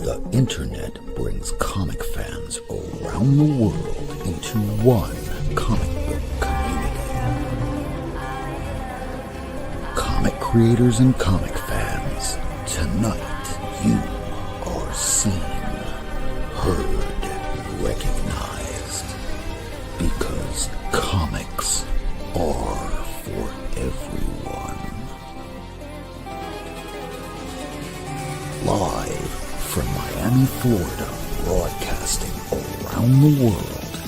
The internet brings comic fans around the world into one comic book community. Comic creators and comic fans, tonight you are seen, heard, recognized. Because comics are for everyone. Live from Miami, Florida, broadcasting around the world,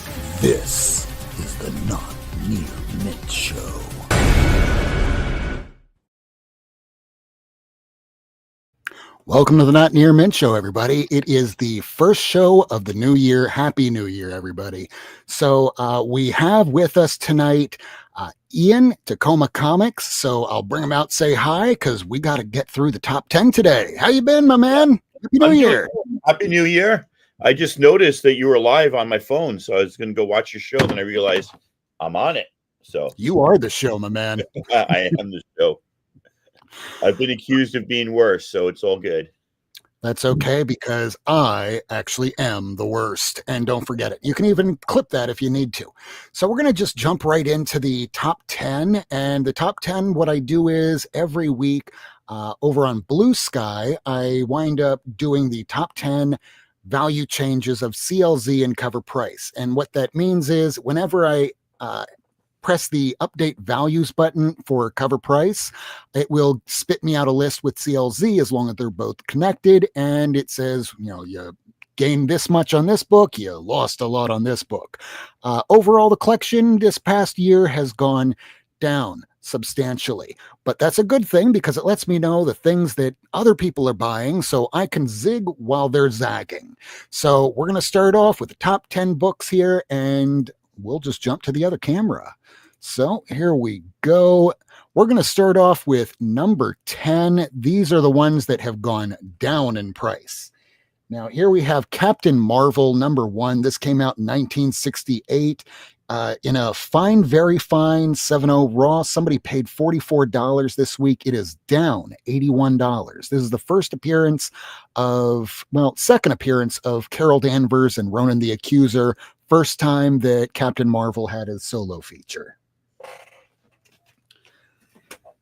this is the Not Near Mint Show. Welcome to the Not Near Mint Show, everybody. It is the first show of the new year. Happy New Year, everybody. So we have with us tonight Ian, Tacoma Comics. So I'll bring him out, say hi, because we got to get through the top 10 today. How you been, my man? Happy New Year. Happy New Year. I just noticed that you were live on my phone, so I was going to go watch your show. Then I realized I'm on it. So you are the show, my man. I am the show. I've been accused of being worse, so it's all good. That's okay, because I actually am the worst. And don't forget it. You can even clip that if you need to. So we're going to just jump right into the top 10. And the top 10, what I do is every week over on Blue Sky, I wind up doing the top 10 value changes of CLZ and CovrPrice. And what that means is whenever I press the update values button for CovrPrice, it will spit me out a list with CLZ as long as they're both connected. And it says, you know, you gained this much on this book, you lost a lot on this book. Overall, the collection this past year has gone down substantially, but that's a good thing because it lets me know the things that other people are buying so I can zig while they're zagging. So we're going to start off with the top 10 books here, and we'll just jump to the other camera. So here we go. We're going to start off with number 10. These are the ones that have gone down in price. Now, here we have Captain Marvel number 1. This came out in 1968 in a fine, very fine 7.0 raw. Somebody paid $44 this week. It is down $81. This is the second appearance of Carol Danvers and Ronan the Accuser. First time that Captain Marvel had a solo feature.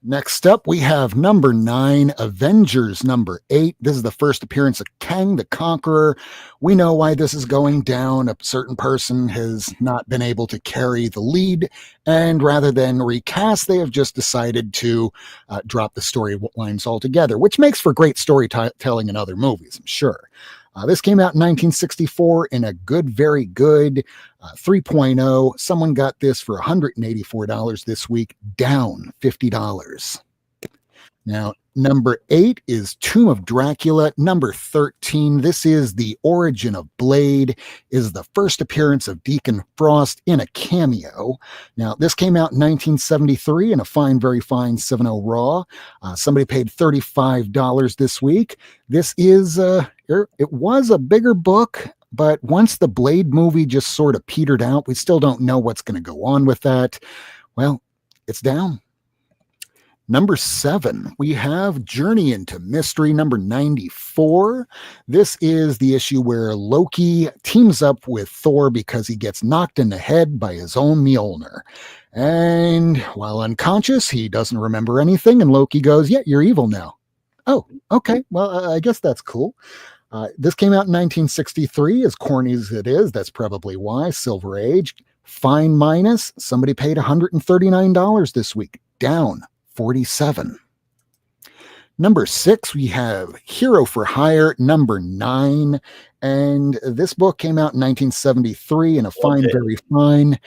Next up, we have number 9, Avengers number 8. This is the first appearance of Kang the Conqueror. We know why this is going down. A certain person has not been able to carry the lead, and rather than recast, they have just decided to drop the storylines altogether, which makes for great storytelling in other movies, I'm sure. This came out in 1964 in a good, very good 3.0. Someone got this for $184 this week, down $50. Now, number 8 is Tomb of Dracula. Number 13, this is the origin of Blade, is the first appearance of Deacon Frost in a cameo. Now, this came out in 1973 in a fine, very fine 7.0 raw. Somebody paid $35 this week. This is, it was a bigger book, but once the Blade movie just sort of petered out, we still don't know what's going to go on with that. Well, it's down. Number 7, we have Journey into Mystery, number 94. This is the issue where Loki teams up with Thor because he gets knocked in the head by his own Mjolnir. And while unconscious, he doesn't remember anything, and Loki goes, "Yeah, you're evil now." Oh, okay. Well, I guess that's cool. This came out in 1963, as corny as it is. That's probably why. Silver Age. Fine minus. Somebody paid $139 this week. Down $47. Number 6, we have Hero for Hire, number 9. And this book came out in 1973 in a fine, very fine.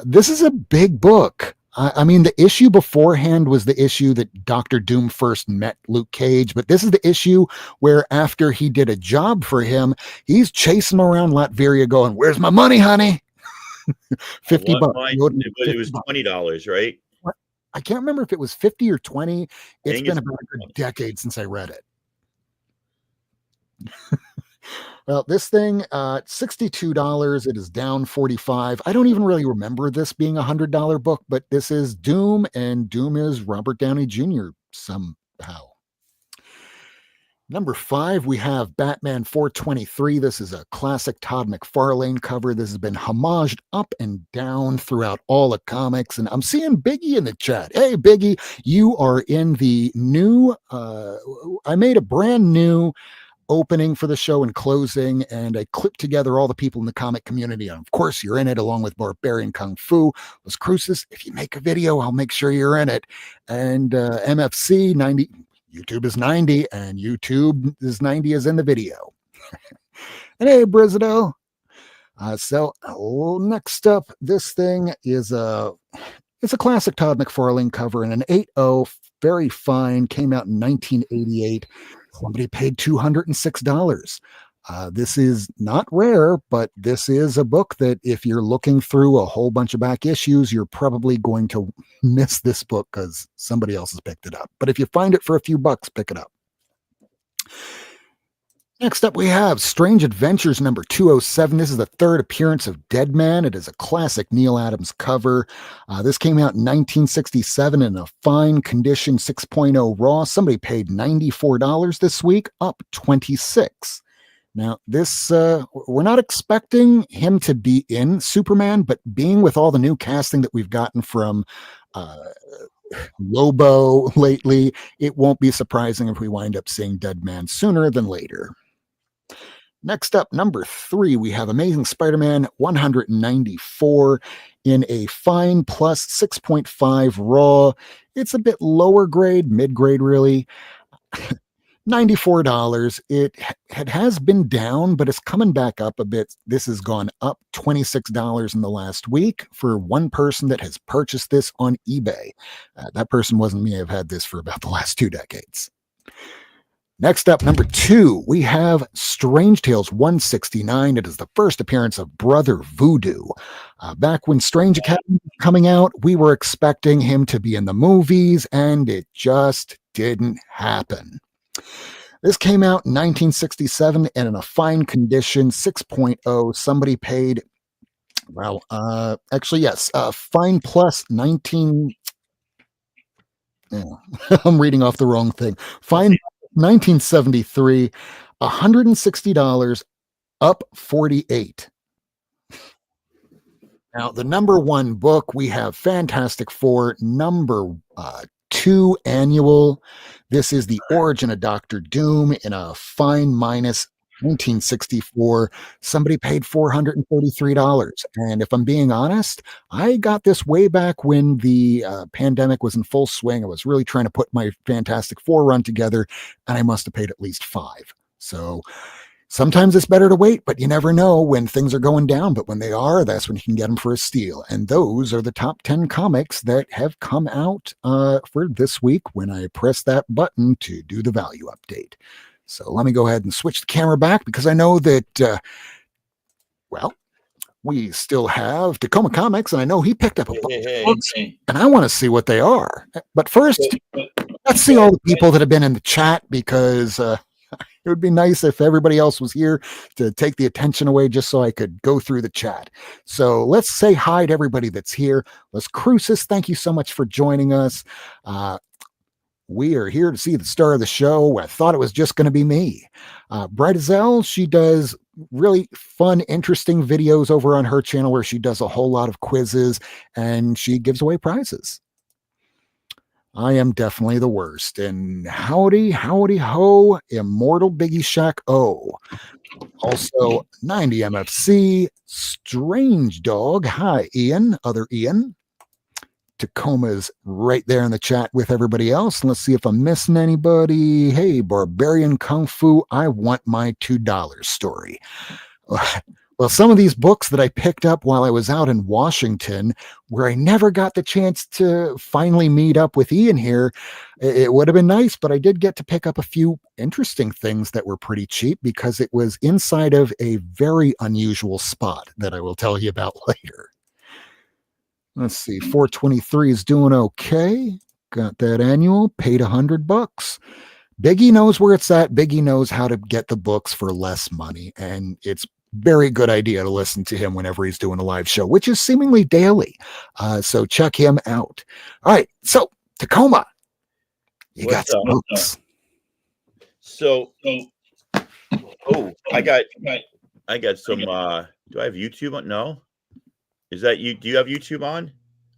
This is a big book. I mean, the issue beforehand was the issue that Dr. Doom first met Luke Cage, but this is the issue where after he did a job for him, he's chasing him around Latveria going, "Where's my money, honey?" $50. It was $20, right? I can't remember if it was 50 or 20. It's been about a decade since I read it. Well, this thing, $62. It is down $45. I don't even really remember this being a $100 book, but this is Doom, and Doom is Robert Downey Jr. somehow. Number 5, we have Batman 423. This is a classic Todd McFarlane cover. This has been homaged up and down throughout all the comics. And I'm seeing Biggie in the chat. Hey, Biggie, you are in the new, I made a brand new opening for the show and closing, and I clipped together all the people in the comic community. And of course, you're in it along with Barbarian Kung Fu. Los Cruces, if you make a video, I'll make sure you're in it. And MFC 90. YouTube is 90 and YouTube is 90 is in the video. And hey, Brizido. Next up, this thing is it's a classic Todd McFarlane cover and an 8.0, very fine, came out in 1988. Somebody paid $206. This is not rare, but this is a book that if you're looking through a whole bunch of back issues, you're probably going to miss this book because somebody else has picked it up. But if you find it for a few bucks, pick it up. Next up, we have Strange Adventures number 207. This is the third appearance of Deadman. It is a classic Neil Adams cover. This came out in 1967 in a fine condition 6.0 raw. Somebody paid $94 this week, up 26. Now, this, we're not expecting him to be in Superman, but being with all the new casting that we've gotten from Lobo lately, it won't be surprising if we wind up seeing Deadman sooner than later. Next up, number 3, we have Amazing Spider-Man 194 in a fine plus 6.5 raw. It's a bit lower grade, mid-grade really. $94. It has been down, but it's coming back up a bit. This has gone up $26 in the last week for one person that has purchased this on eBay. That person wasn't me. I've had this for about the last 2 decades. Next up, number 2, we have Strange Tales 169. It is the first appearance of Brother Voodoo. Back when Strange Academy was coming out, we were expecting him to be in the movies, and it just didn't happen. This came out in 1967 and in a fine condition, 6.0. Somebody paid, well, actually, yes, fine plus 19. Yeah, I'm reading off the wrong thing. Fine 1973, $160, up 48. Now, the number 1 book, we have Fantastic Four, number 2 annual. This is the origin of Dr. Doom in a fine minus 1964. Somebody paid $433. And if I'm being honest, I got this way back when the pandemic was in full swing. I was really trying to put my Fantastic Four run together, and I must have paid at least $5. So sometimes it's better to wait, but you never know when things are going down. But when they are, that's when you can get them for a steal. And those are the top 10 comics that have come out for this week when I press that button to do the value update. So let me go ahead and switch the camera back because I know that, we still have Tacoma Comics, and I know he picked up a bunch of books, and I want to see what they are. But first, let's see all the people that have been in the chat because it would be nice if everybody else was here to take the attention away just so I could go through the chat. So let's say hi to everybody that's here. Los Cruces, thank you so much for joining us. We are here to see the star of the show. I thought it was just going to be me. Bright Azelle, she does really fun, interesting videos over on her channel where she does a whole lot of quizzes and she gives away prizes. I am definitely the worst. And howdy ho, Immortal Biggie Shack O. Also, 90 MFC, Strange Dog. Hi, Ian, other Ian. Tacoma's right there in the chat with everybody else. Let's see if I'm missing anybody. Hey, Barbarian Kung Fu, I want my $2 story. Well, some of these books that I picked up while I was out in Washington, where I never got the chance to finally meet up with Ian here, it would have been nice, but I did get to pick up a few interesting things that were pretty cheap because it was inside of a very unusual spot that I will tell you about later. Let's see, 423 is doing okay. Got that annual, paid $100. Biggie knows where it's at. Biggie knows how to get the books for less money, and it's very good idea to listen to him whenever he's doing a live show, which is seemingly daily. So check him out. All right, so Tacoma, you got some books. So, oh, I got some. Do I have YouTube on? No, is that you? Do you have YouTube on?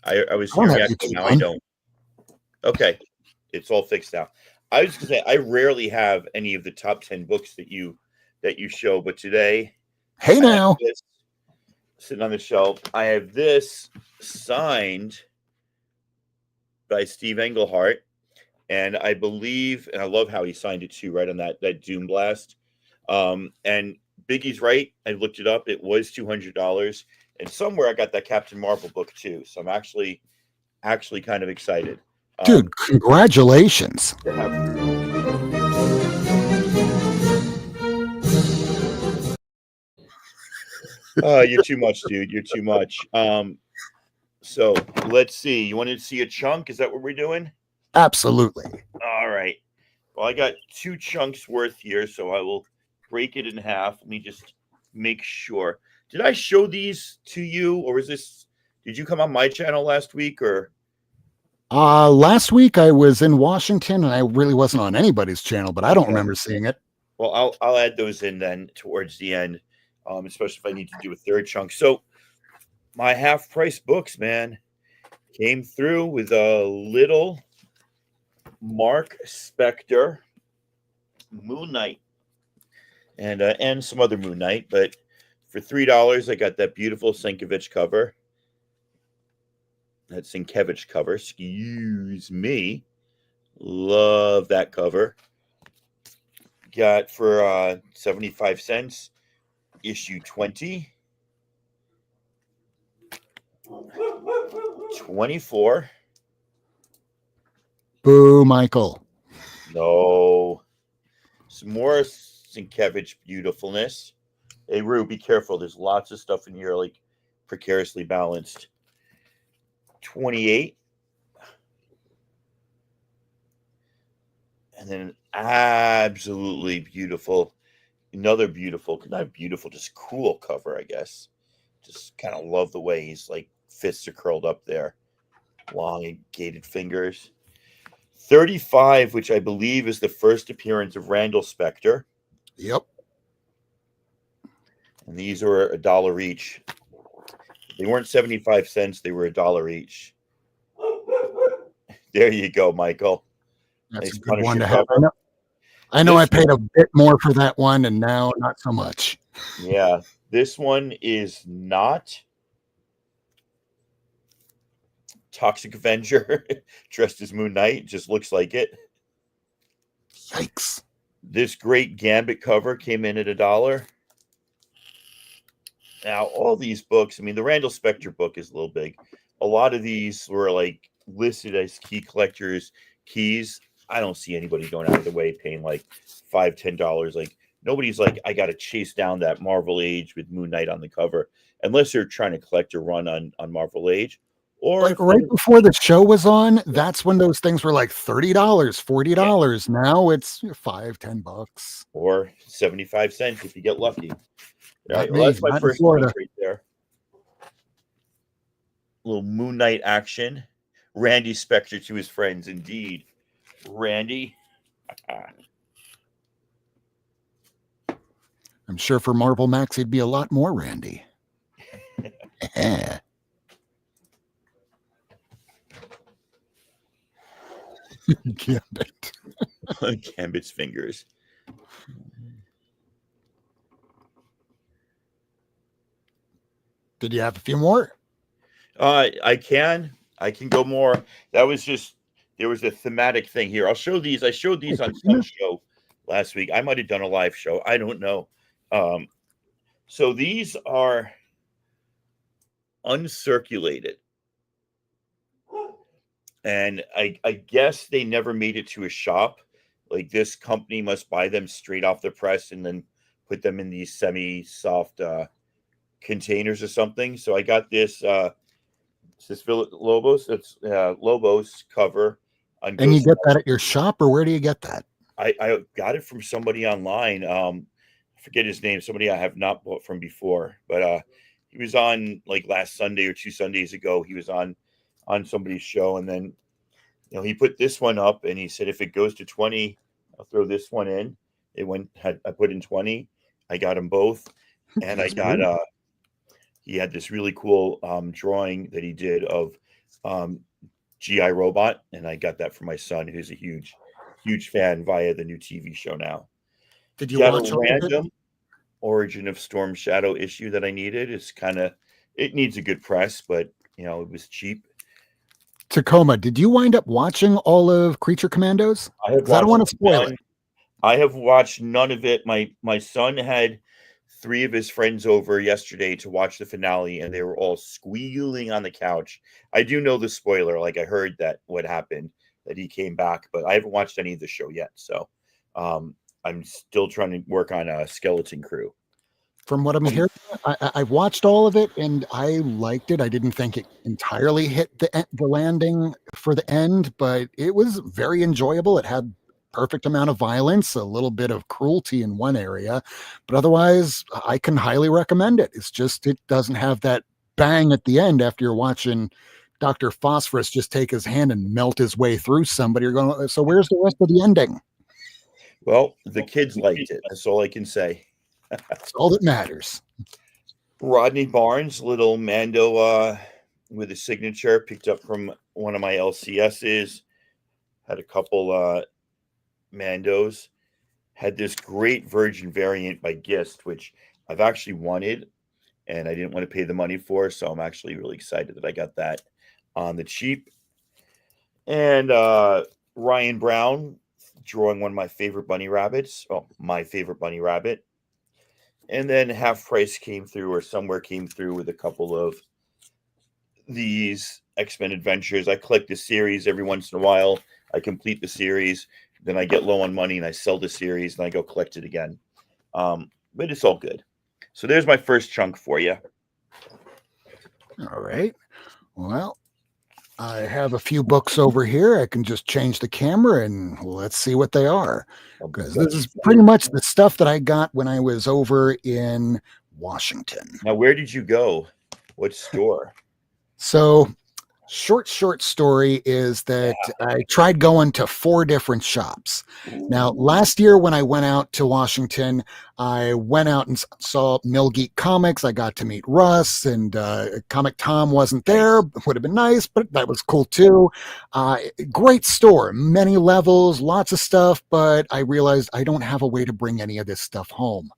I was I don't hearing have echo. YouTube Now I on. don't. Okay, it's all fixed now. I was gonna say I rarely have any of the top 10 books that you show, but today Hey I have now. this sitting on the shelf. I have this signed by Steve Englehart, and I believe, and I love how he signed it too, right on that Doom Blast. And Biggie's right. I looked it up. It was $200, and somewhere I got that Captain Marvel book too. So I'm actually kind of excited. Dude, congratulations. To have. You're too much, dude. You're too much. So let's see. You wanted to see a chunk? Is that what we're doing? Absolutely. All right. Well, I got 2 chunks worth here, so I will break it in half. Let me just make sure. Did I show these to you, or is this? Did you come on my channel last week, or? Last week I was in Washington and I really wasn't on anybody's channel, but I don't Okay. remember seeing it. Well, I'll add those in then towards the end, especially if I need to do a third chunk. So my half price books, man, came through with a little Mark Spector Moon Knight and some other Moon Knight, but for $3 I got that beautiful Sienkiewicz cover. That Sienkiewicz cover, excuse me. Love that cover. Got for 75 cents issue 20, 24. Boo, Michael. No. Some more Sienkiewicz beautifulness. Hey, Rue, be careful. There's lots of stuff in here, like precariously balanced. 28. And then absolutely beautiful. Another beautiful, not beautiful, just cool cover, I guess. Just kind of love the way he's like fists are curled up there. Long and gated fingers. 35, which I believe is the first appearance of Randall Spector. Yep. And these are $1 each. They weren't 75 cents, they were $1 each. There you go, Michael. That's Nice a good one Punisher to have. cover. I know I This paid a one, bit more for that one and now not so much. yeah, this one is not Toxic Avenger dressed as Moon Knight. Just looks like it. Yikes. This great Gambit cover came in at $1. Now, all these books, I mean, the Randall Spector book is a little big. A lot of these were like listed as key collectors keys. I don't see anybody going out of the way paying like $5, $10. Like nobody's like, I got to chase down that Marvel Age with Moon Knight on the cover, unless they're trying to collect a run on Marvel Age, or Like if right they're, before the show was on, that's when those things were like $30, yeah, $40. Now it's $5, $10. or 75 cents if you get lucky. All Not right, well, me, that's my not in first chunk Florida. right there. Little Moon Knight action. Randy Spector to his friends, indeed. Randy. I'm sure for Marvel Max, he'd be a lot more Randy. Gambit. Gambit's fingers. Did you have a few more? I can go more. That was just, there was a thematic thing here. I'll show these. I showed these on some show last week. I might have done a live show. I don't know. So these are uncirculated. And I guess they never made it to a shop. Like this company must buy them straight off the press and then put them in these semi-soft containers or something. So I got this Lobos. It's Lobos cover on And you Ghost. get that at your shop, or where do you get that? I got it from somebody online. I forget his name. Somebody I have not bought from before, but he was on like last Sunday or 2 Sundays ago. He was on somebody's show, and then he put this one up, and he said if it goes to 20, I'll throw this one in. I put in 20. I got them both, and I That's got great. he had this really cool drawing that he did of um, GI Robot, and I got that for my son, who's a huge fan via the new TV show now. Did you Got a watch all of it? random Origin of Storm Shadow issue that I needed. It needs a good press, but it was cheap. Tacoma, did you wind up watching all of Creature Commandos? I have Because I don't watched want to spoil it. none. I have watched none of it. My son had three of his friends over yesterday to watch the finale, and they were all squealing on the couch. I do know the spoiler. Like, I heard that what happened, that he came back, but I haven't watched any of the show yet. So I'm still trying to work on a Skeleton Crew. From what I'm hearing, I've watched all of it and I liked it. I didn't think it entirely hit the landing for the end, but it was very enjoyable. It had perfect amount of violence, a little bit of cruelty in one area, but otherwise, I can highly recommend it. It's just it doesn't have that bang at the end after you're watching Dr. Phosphorus just take his hand and melt his way through somebody. You're going, so where's the rest of the ending? Well, the kids liked it. That's all I can say. That's all that matters. Rodney Barnes, little Mando with a signature, picked up from one of my LCSs. Had a couple Mandos. Had this great Virgin variant by Gist, which I've actually wanted, and I didn't want to pay the money for, so I'm actually really excited that I got that on the cheap. And Ryan Brown drawing one of my favorite bunny rabbits. Oh, my favorite bunny rabbit. And then Half Price came through, or somewhere came through, with a couple of these X-Men adventures. I collect the series every once in a while. I complete the series, then I get low on money and I sell the series and I go collect it again. But it's all good. So there's my first chunk for you. All right. Well, I have a few books over here. I can just change the camera and let's see what they are. Because this is pretty much the stuff that I got when I was over in Washington. Now, where did you go? What store? So, short story is that I tried going to 4 different shops. Now, last year when I went out to Washington, I went out and saw Mill Geek Comics. I got to meet Russ, and Comic Tom wasn't there. Would have been nice, but that was cool too. Great store, many levels, lots of stuff, but I realized I don't have a way to bring any of this stuff home.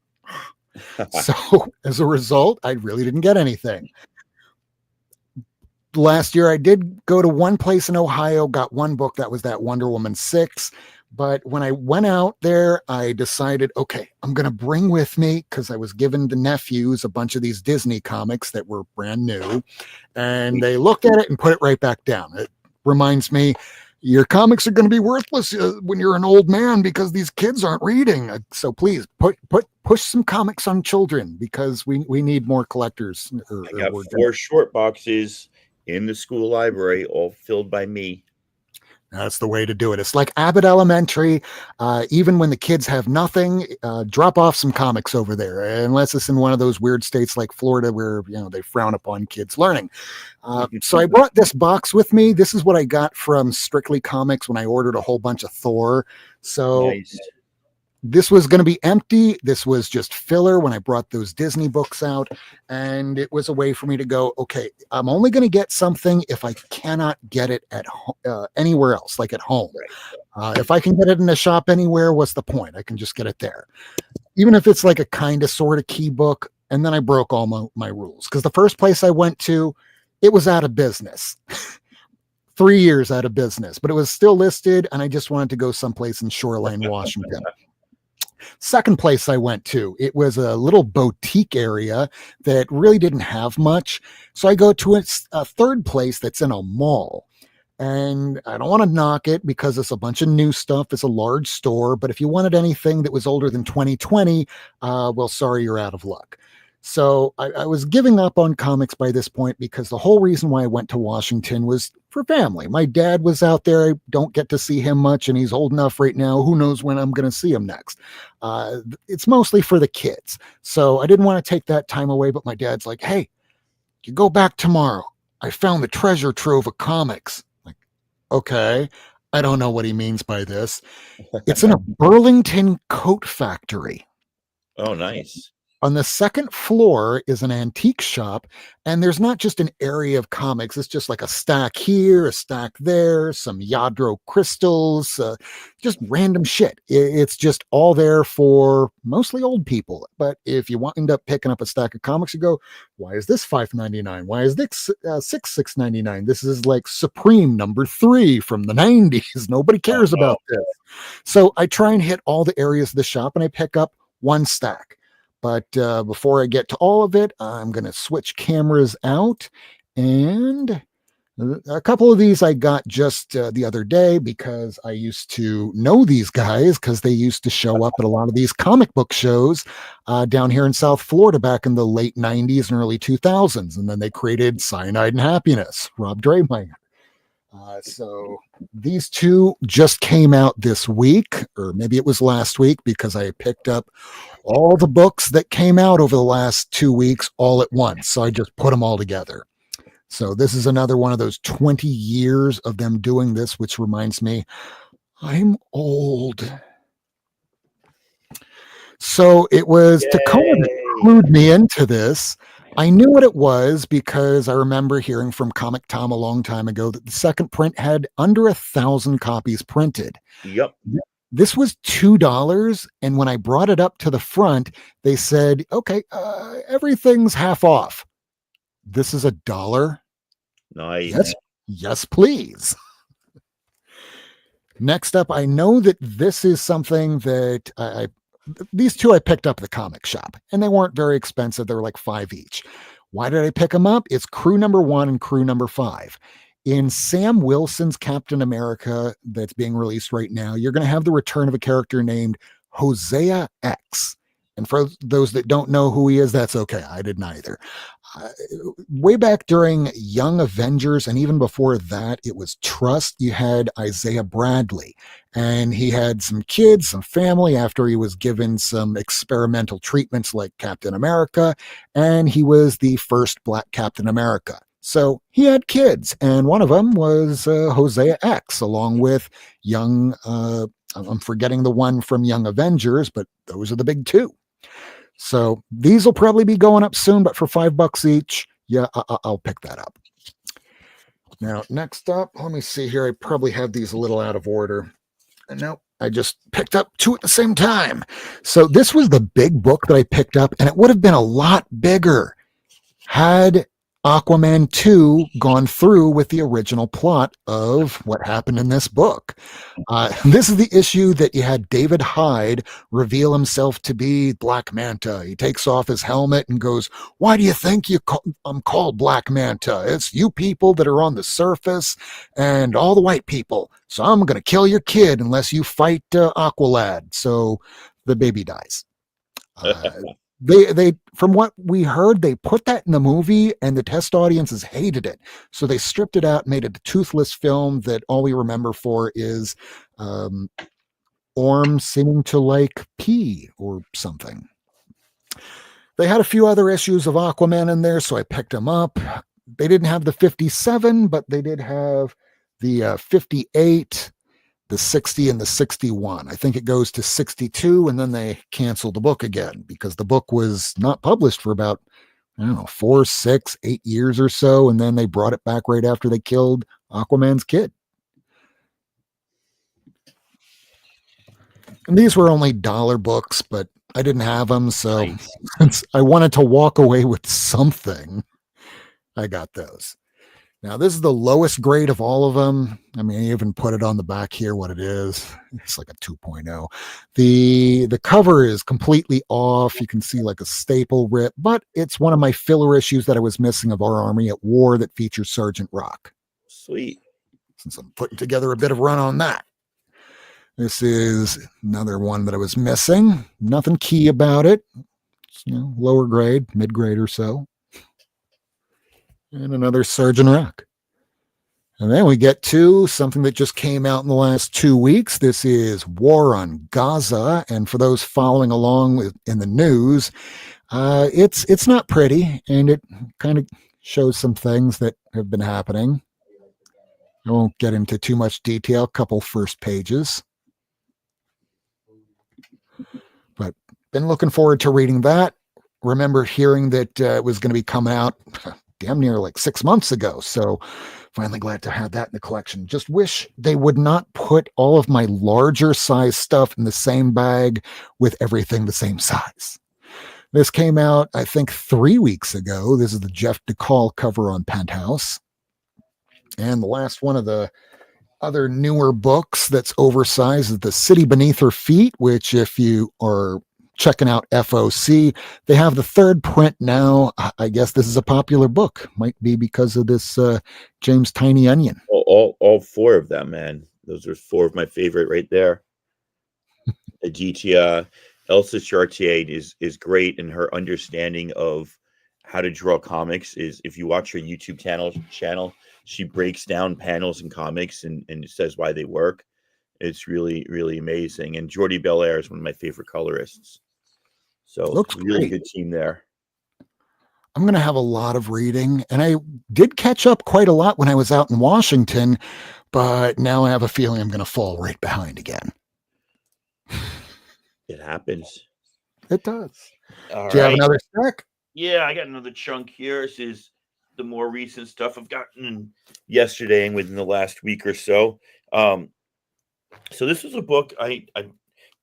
So as a result, I really didn't get anything. Last year I did go to one place in Ohio, got one book, that was that Wonder Woman 6. But when I went out there, I decided, okay, I'm going to bring with me, because I was given the nephews a bunch of these Disney comics that were brand new, and they looked at it and put it right back down. It reminds me, your comics are going to be worthless when you're an old man because these kids aren't reading. So please push some comics on children, because we need more collectors. I got 4 short boxes in the school library, all filled by me. That's the way to do it. It's like Abbott Elementary. Even when the kids have nothing, drop off some comics over there, unless it's in one of those weird states like Florida where they frown upon kids learning. So I brought this box with me. This is what I got from Strictly Comics when I ordered a whole bunch of Thor. So nice. This was going to be empty. This was just filler when I brought those Disney books out. And it was a way for me to go, okay, I'm only going to get something if I cannot get it at anywhere else, like at home. Right. If I can get it in a shop anywhere, what's the point? I can just get it there. Even if it's like a kind of sort of key book. And then I broke all my rules, because the first place I went to, it was out of business. 3 years out of business, but it was still listed. And I just wanted to go someplace in Shoreline, Washington. Second place I went to, it was a little boutique area that really didn't have much. So I go to a third place that's in a mall. And I don't want to knock it because it's a bunch of new stuff. It's a large store. But if you wanted anything that was older than 2020, well, sorry, you're out of luck. So I was giving up on comics by this point, because the whole reason why I went to Washington was for family. My dad was out there. I don't get to see him much, and he's old enough right now. Who knows when I'm going to see him next? It's mostly for the kids. So I didn't want to take that time away, but my dad's like, hey, you go back tomorrow. I found the treasure trove of comics. Like, okay. I don't know what he means by this. It's in a Burlington coat factory. Oh, nice. On the second floor is an antique shop, and there's not just an area of comics. It's just like a stack here, a stack there, some Yadro crystals, just random shit. It's just all there for mostly old people. But if you end up picking up a stack of comics, you go, why is this $5.99? Why is this $6.99? This is like Supreme #3 from the 90s. Nobody cares about this. So I try and hit all the areas of the shop, and I pick up one stack. But before I get to all of it, I'm going to switch cameras out. And a couple of these I got just the other day because I used to know these guys because they used to show up at a lot of these comic book shows down here in South Florida back in the late 90s and early 2000s. And then they created Cyanide and Happiness, Rob Draymire. So these two just came out this week, or maybe it was last week, because I picked up all the books that came out over the last 2 weeks all at once. So I just put them all together. So this is another one of those 20 years of them doing this, which reminds me, I'm old. So it was Tacoma that clued me into this. I knew what it was because I remember hearing from Comic Tom a long time ago that the second print had under 1,000 copies printed. Yep. This was $2, and when I brought it up to the front, they said, okay, everything's half off. This is $1. Nice. Yes, please. Next up, I know that this is something that these two I picked up at the comic shop, and they weren't very expensive. They were like $5 each. Why did I pick them up? It's Crew #1 and Crew #5. In Sam Wilson's Captain America that's being released right now, you're going to have the return of a character named Hosea X. And for those that don't know who he is, that's okay. I didn't either. Way back during Young Avengers, and even before that, it was Trust. You had Isaiah Bradley, and he had some kids, some family after he was given some experimental treatments like Captain America, and he was the first Black Captain America. So he had kids, and one of them was Hosea X, along with young, I'm forgetting the one from Young Avengers, but those are the big two. So these will probably be going up soon, but for $5 each, yeah, I'll pick that up. Now, next up, let me see here. I probably have these a little out of order. No, I just picked up two at the same time. So this was the big book that I picked up, and it would have been a lot bigger had Aquaman 2 gone through with the original plot of what happened in this book. This is the issue that you had David Hyde reveal himself to be Black Manta. He takes off his helmet and goes, why do you think I'm called Black Manta? It's you people that are on the surface and all the white people. So I'm going to kill your kid unless you fight Aqualad. So the baby dies. They from what we heard, they put that in the movie and the test audiences hated it. So they stripped it out, made it a toothless film that all we remember for is Orm seeming to like pee or something. They had a few other issues of Aquaman in there, so I picked them up. They didn't have the 57, but they did have the 58, the 60, and the 61. I think it goes to 62, and then they canceled the book again because the book was not published for about, I don't know, 4, 6, 8 years or so, and then they brought it back right after they killed Aquaman's kid. And these were only $1 books, but I didn't have them, so nice. Since I wanted to walk away with something, I got those. Now, this is the lowest grade of all of them. I mean, I even put it on the back here, what it is. It's like a 2.0. The cover is completely off. You can see like a staple rip, but it's one of my filler issues that I was missing of Our Army at War that features Sergeant Rock. Sweet. Since I'm putting together a bit of run on that. This is another one that I was missing. Nothing key about it. It's, lower grade, mid-grade or so. And another Sergeant Rock. And then we get to something that just came out in the last 2 weeks. This is War on Gaza. And for those following along in the news, it's not pretty, and it kind of shows some things that have been happening. I won't get into too much detail, couple first pages. But been looking forward to reading that. Remember hearing that it was going to be coming out damn near like 6 months ago. So finally glad to have that in the collection. Just wish they would not put all of my larger size stuff in the same bag with everything the same size. This came out, I think, 3 weeks ago. This is the Jeff DeCall cover on Penthouse. And the last one of the other newer books that's oversized is The City Beneath Her Feet, which, if you are checking out FOC, they have the third print now. I guess this is a popular book. Might be because of this James Tiny Onion. All four of them, man. Those are four of my favorite right there. Aditya, Elsa Chartier is great, and her understanding of how to draw comics is, if you watch her YouTube channel, she breaks down panels and comics and says why they work. It's really, really amazing. And Jordi Belair is one of my favorite colorists. So Looks really great. good team there. I'm going to have a lot of reading, and I did catch up quite a lot when I was out in Washington, but now I have a feeling I'm going to fall right behind again. It happens. It does. All Do you have right. another stack? Yeah, I got another chunk here. This is the more recent stuff I've gotten yesterday and within the last week or so. So this is a book I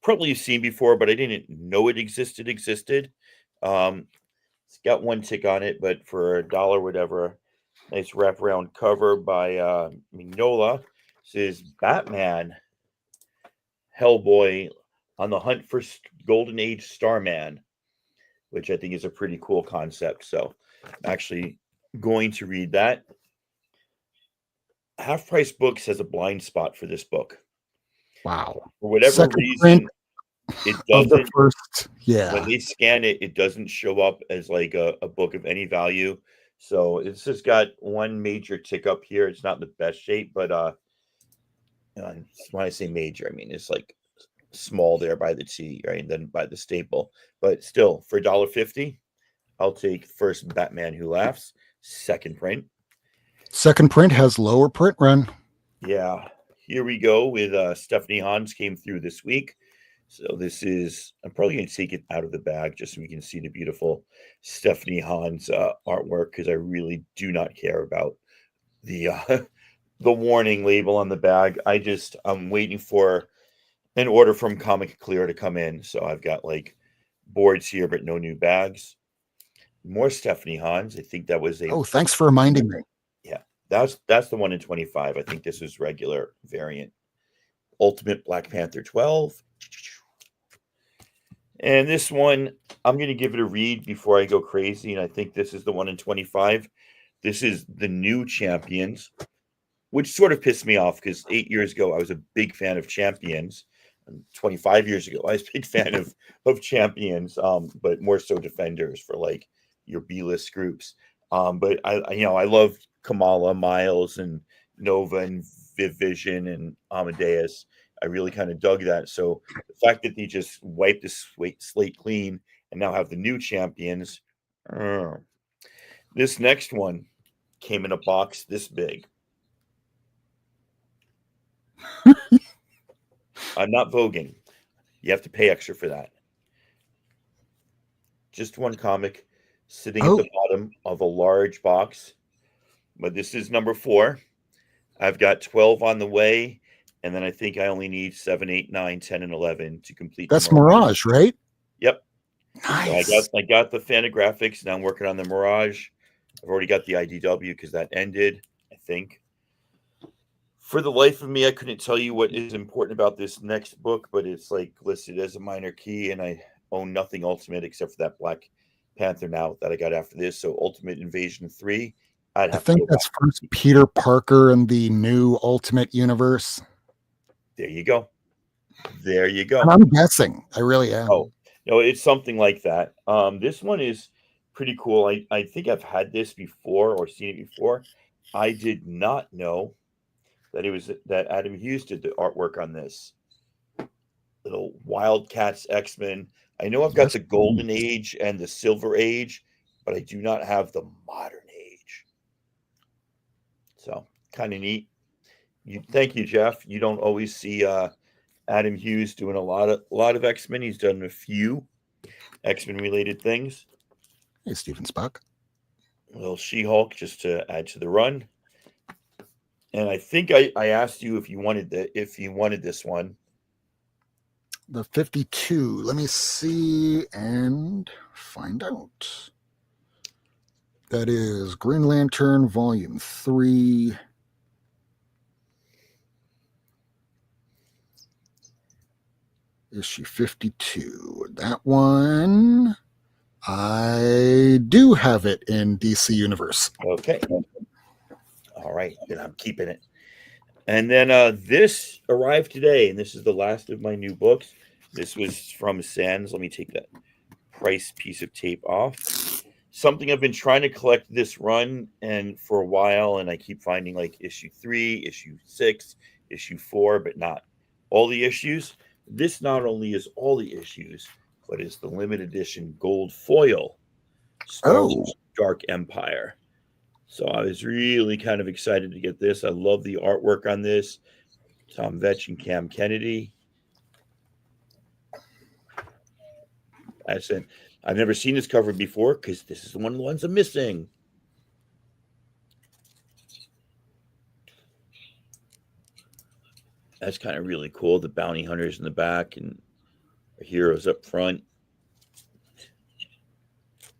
probably seen before, but I didn't know it existed. It's got one tick on it, but for $1, whatever, nice wraparound cover by Mignola. This is Batman, Hellboy on the hunt for Golden Age Starman, which I think is a pretty cool concept. So I'm actually going to read that. Half Price Books has a blind spot for this book. Wow. For whatever Second reason, it of the doesn't. first, yeah. When they scan it, it doesn't show up as like a book of any value. So it's just got one major tick up here. It's not in the best shape, but when I say major, I mean it's like small there by the T, right? And then by the staple. But still, for $1.50, I'll take first Batman Who Laughs, second print. Second print has lower print run. Yeah, here we go with Stephanie Hans came through this week. So this is, I'm probably going to take it out of the bag just so we can see the beautiful Stephanie Hans artwork, because I really do not care about the the warning label on the bag. I'm waiting for an order from Comic Clear to come in. So I've got like boards here, but no new bags. More Stephanie Hans. I think that was a. Oh, thanks for reminding me. Yeah, that's the one in 25. I think this is regular variant. Ultimate Black Panther 12. And this one, I'm going to give it a read before I go crazy. And I think this is the one in 25. This is the new Champions, which sort of pissed me off because 8 years ago, I was a big fan of Champions. And 25 years ago, I was a big fan of Champions, but more so Defenders for like your B-list groups. But I love Kamala, Miles, and Nova, and Vision, and Amadeus. I really kind of dug that. So the fact that they just wiped this slate clean and now have the new Champions. This next one came in a box this big. I'm not voguing. You have to pay extra for that. Just one comic sitting at the bottom of a large box. But this is number 4. I've got 12 on the way. And then I think I only need 7, 8, 9, 10, and 11 to complete. That's Mirage, right? Yep. Nice. So I got the Fantagraphics. Now I'm working on the Mirage. I've already got the IDW because that ended, I think. For the life of me, I couldn't tell you what is important about this next book, but it's like listed as a minor key, and I own nothing Ultimate except for that Black Panther now that I got after this. So Ultimate Invasion 3. I think that's first Peter Parker in the new Ultimate Universe. There you go. There you go. And I'm guessing. I really am. Oh, no, it's something like that. This one is pretty cool. I think I've had this before or seen it before. I did not know that Adam Hughes did the artwork on this. Little Wildcats X-Men. I know I've got the Golden Age and the Silver Age, but I do not have the Modern Age. So kind of neat. Thank you, Jeff. You don't always see Adam Hughes doing a lot of X-Men. He's done a few X-Men related things. Hey, Stephen Spock. A little She-Hulk just to add to the run. And I think I asked you if you wanted this one. The 52. Let me see and find out. That is Green Lantern Volume 3. Issue 52. That one, I do have it in DC Universe. Okay. All right. Then I'm keeping it. And then this arrived today, and this is the last of my new books. This was from Sands. Let me take that price piece of tape off. Something I've been trying to collect this run and for a while, and I keep finding like issue 3, issue 6, issue 4, but not all the issues. This not only is all the issues, but is the limited edition gold foil Star Wars Dark Empire. So I was really kind of excited to get this. I love the artwork on this. Tom Vetch and Cam Kennedy. That's it. I've never seen this cover before because this is one of the ones I'm missing. That's kind of really cool. The bounty hunters in the back and the heroes up front.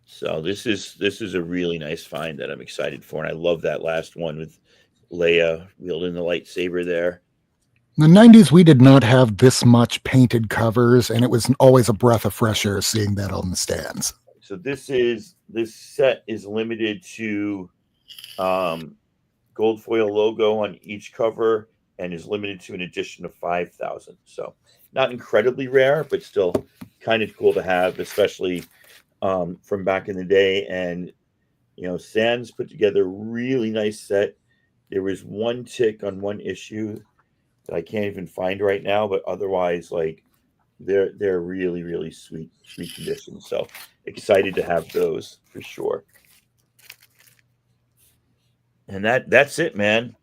So this is a really nice find that I'm excited for, and I love that last one with Leia wielding the lightsaber there. In the 90s, we did not have this much painted covers, and it was always a breath of fresh air seeing that on the stands. So this set is limited to gold foil logo on each cover and is limited to an edition of 5,000. So not incredibly rare, but still kind of cool to have, especially from back in the day. And, Sands put together a really nice set. There was one tick on one issue that I can't even find right now, but otherwise, like, they're really, really sweet condition. So excited to have those for sure. And that's it, man.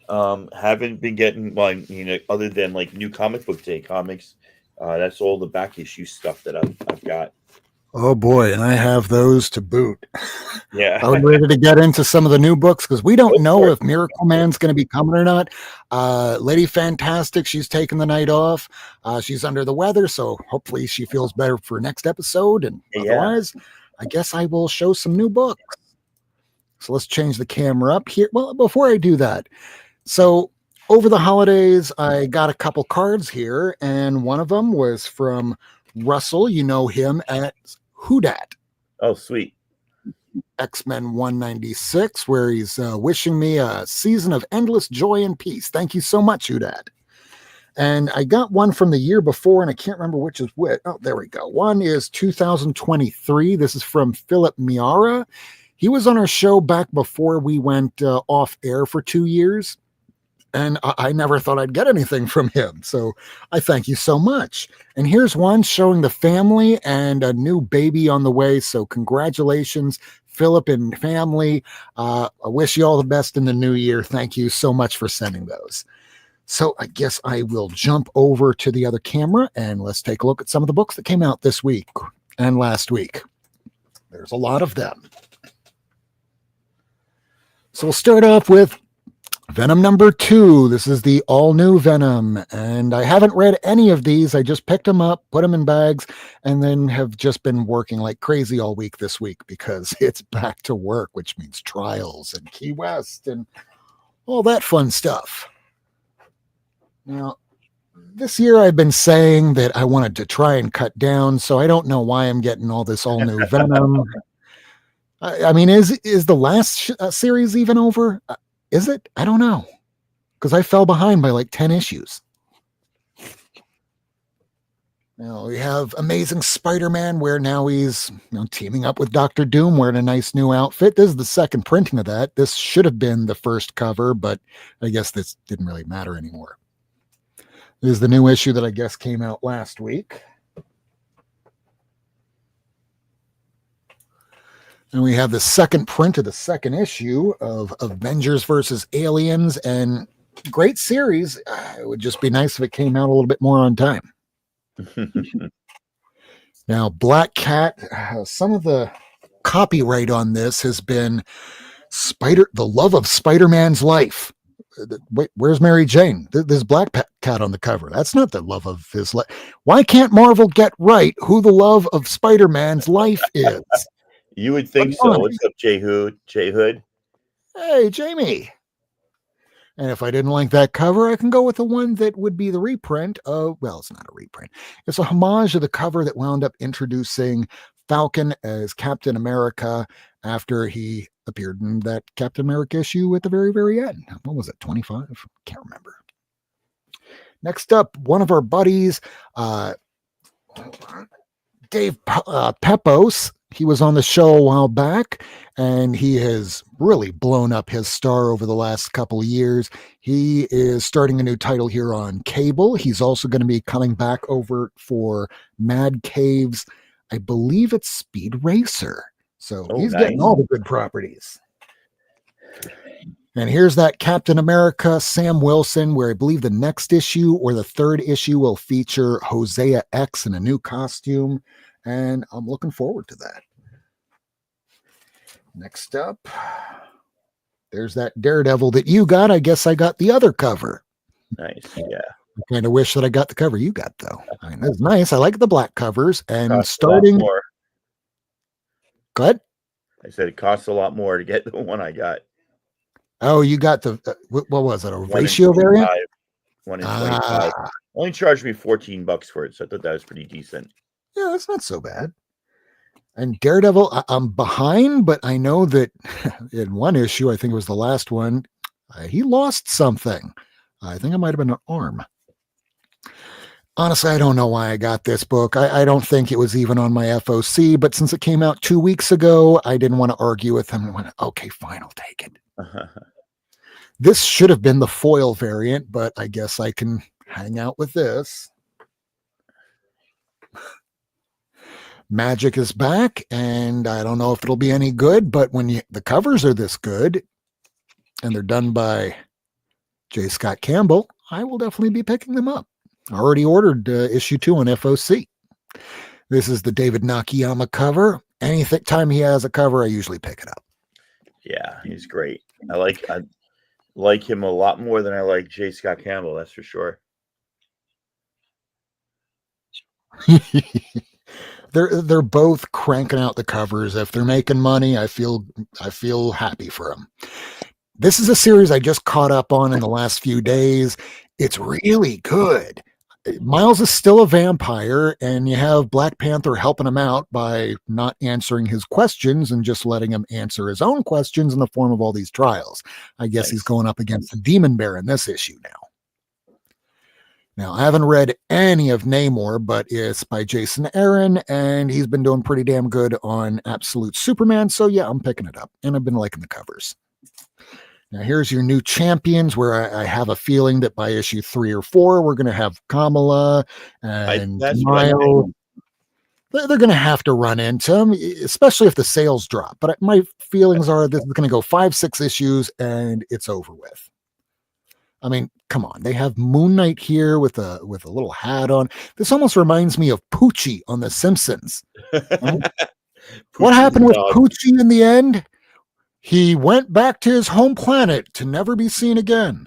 Haven't been getting other than like New Comic Book Day comics. That's all the back issue stuff that I've got. Oh boy, and I have those to boot. Yeah. I was ready to get into some of the new books because we don't know if Miracleman's going to be coming or not. Lady Fantastic, she's taking the night off. She's under the weather, so hopefully she feels better for next episode. And otherwise, I guess I will show some new books. So let's change the camera up here. Well, before I do that, so over the holidays, I got a couple cards here, and one of them was from Russell. You know him as Whodat. Oh, sweet. X-Men 196, where he's wishing me a season of endless joy and peace. Thank you so much, Whodat. And I got one from the year before, and I can't remember which is which. Oh, there we go. One is 2023. This is from Philip Miara. He was on our show back before we went off air for 2 years. And I never thought I'd get anything from him. So I thank you so much. And here's one showing the family and a new baby on the way. So congratulations, Philip and family. I wish you all the best in the new year. Thank you so much for sending those. So I guess I will jump over to the other camera and let's take a look at some of the books that came out this week and last week. There's a lot of them. So we'll start off with Venom number 2. This is the all-new Venom, and I haven't read any of these. I just picked them up, put them in bags, and then have just been working like crazy all week this week because it's back to work, which means trials and Key West and all that fun stuff. Now, this year I've been saying that I wanted to try and cut down, so I don't know why I'm getting all this all-new Venom. I mean, is the last series even over? Is it? I don't know. Because I fell behind by like 10 issues. Now we have Amazing Spider-Man, where now he's teaming up with Dr. Doom, wearing a nice new outfit. This is the second printing of that. This should have been the first cover, but I guess this didn't really matter anymore. This is the new issue that I guess came out last week. And we have the second print of the second issue of Avengers versus Aliens. And Great series. It would just be nice if it came out a little bit more on time. Now, Black Cat, some of the copyright on this has been the love of Spider-Man's life. Wait, where's Mary Jane? There's Black Cat on the cover. That's not the love of his life. Why can't Marvel get right who the love of Spider-Man's life is? You would think so. What's up, Jay Hood? Hey, Jamie. And if I didn't like that cover, I can go with the one that would be the reprint of, well, it's not a reprint. It's a homage to the cover that wound up introducing Falcon as Captain America after he appeared in that Captain America issue at the very, very end. What was it, 25? Can't remember. Next up, one of our buddies, Dave Pepos. He was on the show a while back, and he has really blown up his star over the last couple of years. He is starting a new title here on cable. He's also going to be coming back over for Mad Cave's, I believe it's Speed Racer. So he's getting all the good properties. And here's that Captain America, Sam Wilson, where I believe the next issue or the third issue will feature Hosea X in a new costume. And I'm looking forward to that. Next up, there's that Daredevil that you got. I guess I got the other cover. Nice, yeah. I kind of wish that I got the cover you got, though. I mean, that's nice. I like the black covers. And starting... more. Go ahead. I said it costs a lot more to get the one I got. Oh, you got the... what was it, a ratio variant? 1 in 25. Only charged me $14 for it, so I thought that was pretty decent. Yeah, that's not so bad. And Daredevil, I'm behind, but I know that in one issue, I think it was the last one, he lost something. I think it might have been an arm. Honestly, I don't know why I got this book. I don't think it was even on my FOC, but since it came out 2 weeks ago, I didn't want to argue with him. I went, okay, fine, I'll take it. This should have been the foil variant, but I guess I can hang out with this. Magic is back, and I don't know if it'll be any good, but when the covers are this good, and they're done by J. Scott Campbell, I will definitely be picking them up. I already ordered issue 2 on FOC. This is the David Nakayama cover. Any time he has a cover, I usually pick it up. Yeah, he's great. I like him a lot more than I like J. Scott Campbell, that's for sure. They're both cranking out the covers. If they're making money, I feel happy for them. This is a series I just caught up on in the last few days. It's really good. Miles is still a vampire, and you have Black Panther helping him out by not answering his questions and just letting him answer his own questions in the form of all these trials. I guess he's going up against the Demon Bear in this issue now. Now, I haven't read any of Namor, but it's by Jason Aaron, and he's been doing pretty damn good on Absolute Superman. So, yeah, I'm picking it up, and I've been liking the covers. Now, here's your new champions, where I have a feeling that by issue 3 or 4, we're going to have Kamala and Miles. They're going to have to run into them, especially if the sales drop. But my feelings are this is going to go 5-6 issues, and it's over with. I mean, come on. They have Moon Knight here with a little hat on. This almost reminds me of Poochie on The Simpsons. What happened with Poochie in the end? He went back to his home planet to never be seen again.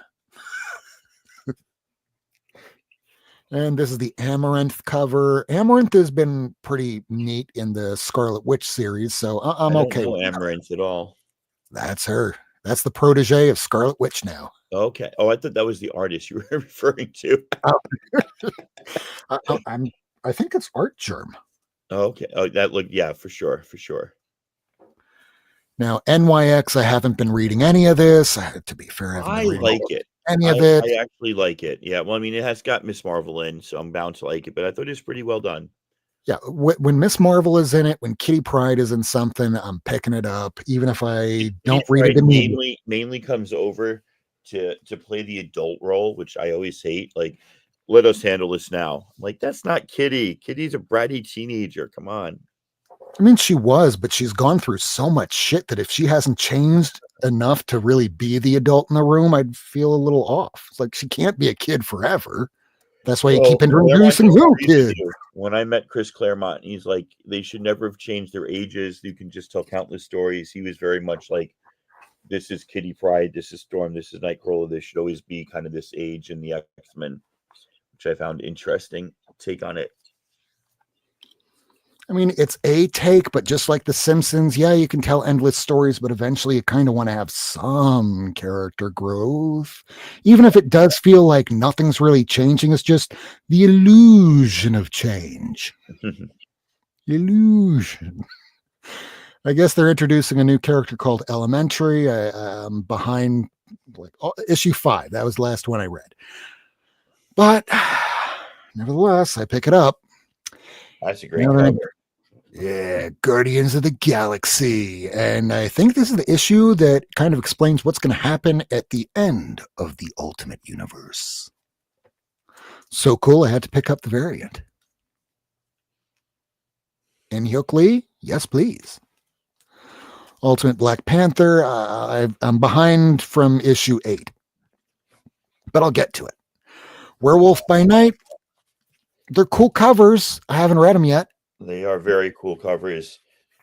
And this is the Amaranth cover. Amaranth has been pretty neat in the Scarlet Witch series, so I'm okay. I don't know Amaranth at all. That's her. That's the protege of Scarlet Witch now. Okay. Oh, I thought that was the artist you were referring to. I think it's Art Germ. Okay. Oh, yeah, for sure. Now, NYX, I haven't been reading any of this. To be fair, I like it. Any of it. I actually like it. Yeah. Well, I mean, it has got Miss Marvel in, so I'm bound to like it, but I thought it was pretty well done. Yeah. When Miss Marvel is in it, when Kitty Pryde is in something, I'm picking it up, even if I don't read it immediately. Mainly comes over to play the adult role, which I always hate. Like, let us handle this now. Like, that's not Kitty. Kitty's a bratty teenager. Come on. I mean, she was, but she's gone through so much shit that if she hasn't changed enough to really be the adult in the room, I'd feel a little off. It's like she can't be a kid forever. That's why you Well, keep Claremont introducing new disagrees with kids. you. When I met Chris Claremont, he's like, they should never have changed their ages. You can just tell countless stories. He was very much like, this is Kitty Pryde, this is Storm, this is Nightcrawler. This should always be kind of this age in the X-Men, which I found interesting take on it. I mean, it's a take, but just like The Simpsons, yeah, you can tell endless stories, but eventually you kind of want to have some character growth. Even if it does feel like nothing's really changing, it's just the illusion of change. Illusion. I guess they're introducing a new character called Elementary. I'm behind like issue 5. That was the last one I read. But nevertheless, I pick it up. That's a great cover. Yeah, Guardians of the Galaxy. And I think this is the issue that kind of explains what's going to happen at the end of the Ultimate Universe. So cool, I had to pick up the variant. And Hyuk Lee? Yes, please. Ultimate Black Panther. I'm behind from issue 8. But I'll get to it. Werewolf by Night. They're cool covers. I haven't read them yet. They are very cool covers.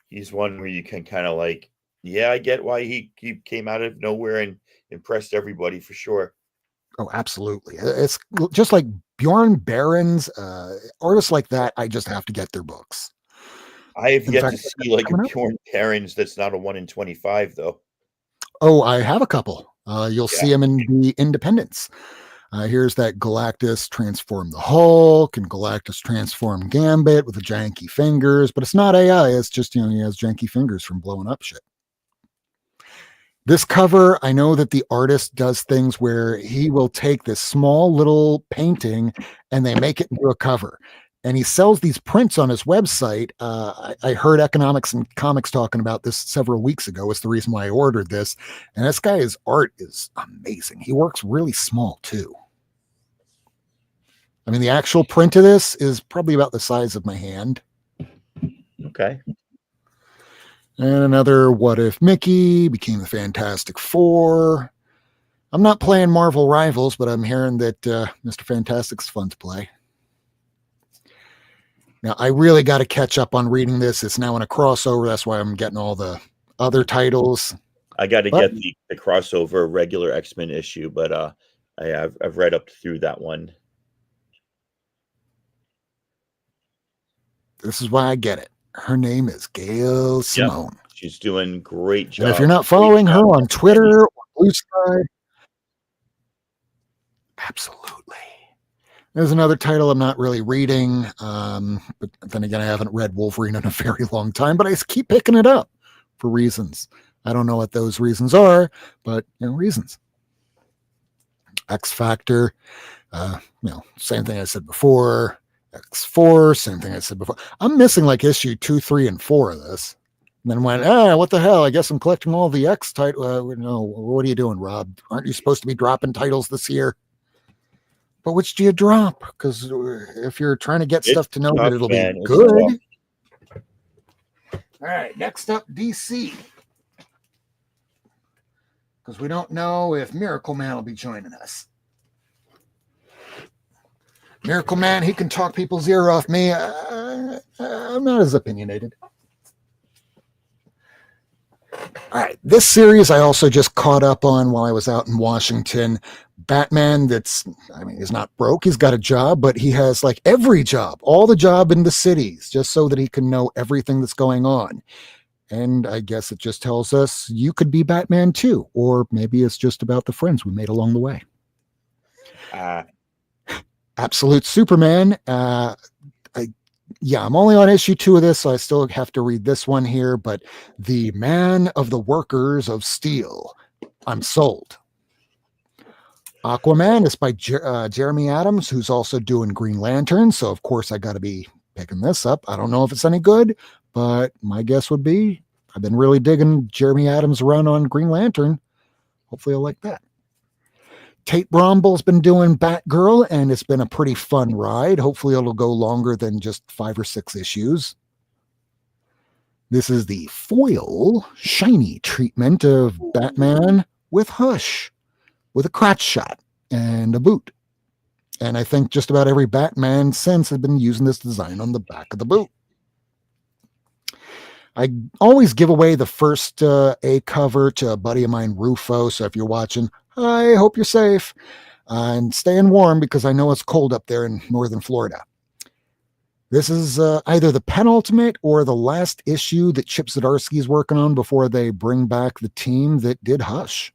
He's one where you can kind of like, yeah, I get why he came out of nowhere and impressed everybody for sure. Oh, absolutely. It's just like Bjorn Barron's artists like that. I just have to get their books. I have yet to see like a Bjorn Barron's that's not a 1 in 25 though. Oh, I have a couple. You'll see them in the Independence. Here's that Galactus transform the Hulk and Galactus transform Gambit with the janky fingers, but it's not AI. It's just, he has janky fingers from blowing up shit. This cover, I know that the artist does things where he will take this small little painting and they make it into a cover. And he sells these prints on his website. I heard Economics and Comics talking about this several weeks ago. It's the reason why I ordered this. And this guy's art is amazing. He works really small too. I mean, the actual print of this is probably about the size of my hand. Okay. And another What If Mickey became the Fantastic Four. I'm not playing Marvel Rivals, but I'm hearing that Mr. Fantastic's fun to play. Now, I really got to catch up on reading this. It's now in a crossover. That's why I'm getting all the other titles. I got to get the crossover regular X-Men issue, but I've read up through that one. This is why I get it. Her name is Gail Simone. Yep. She's doing great job. And if you're not following her on Twitter or Blue Sky, absolutely. There's another title I'm not really reading, but then again, I haven't read Wolverine in a very long time, but I keep picking it up for reasons. I don't know what those reasons are, but reasons. X Factor, same thing I said before. X4, same thing I said before. I'm missing like issue 2, 3, and 4 of this. And then went, what the hell? I guess I'm collecting all the X titles. No, what are you doing, Rob? Aren't you supposed to be dropping titles this year? But which do you drop? Because if you're trying to get stuff to know that it'll be good. All right, next up, DC. Because we don't know if Miracleman will be joining us. Miracleman, he can talk people's ear off me. I'm not as opinionated. All right, this series I also just caught up on while I was out in Washington. Batman he's not broke. He's got a job, but he has like every job, all the job in the cities, just so that he can know everything that's going on. And I guess it just tells us you could be Batman too, or maybe it's just about the friends we made along the way. Absolute Superman. I'm only on issue 2 of this, so I still have to read this one here, but The Man of the Workers of Steel. I'm sold. Aquaman is by Jeremy Adams, who's also doing Green Lantern, so of course I got to be picking this up. I don't know if it's any good, but my guess would be I've been really digging Jeremy Adams' run on Green Lantern. Hopefully I'll like that. Tate Bromble's been doing Batgirl, and it's been a pretty fun ride. Hopefully it'll go longer than just 5 or 6 issues. This is the foil shiny treatment of Batman with Hush, with a crotch shot and a boot. And I think just about every Batman since has been using this design on the back of the boot. I always give away the first A cover to a buddy of mine, Rufo. So if you're watching, I hope you're safe and staying warm because I know it's cold up there in northern Florida. This is either the penultimate or the last issue that Chip Zdarsky is working on before they bring back the team that did Hush.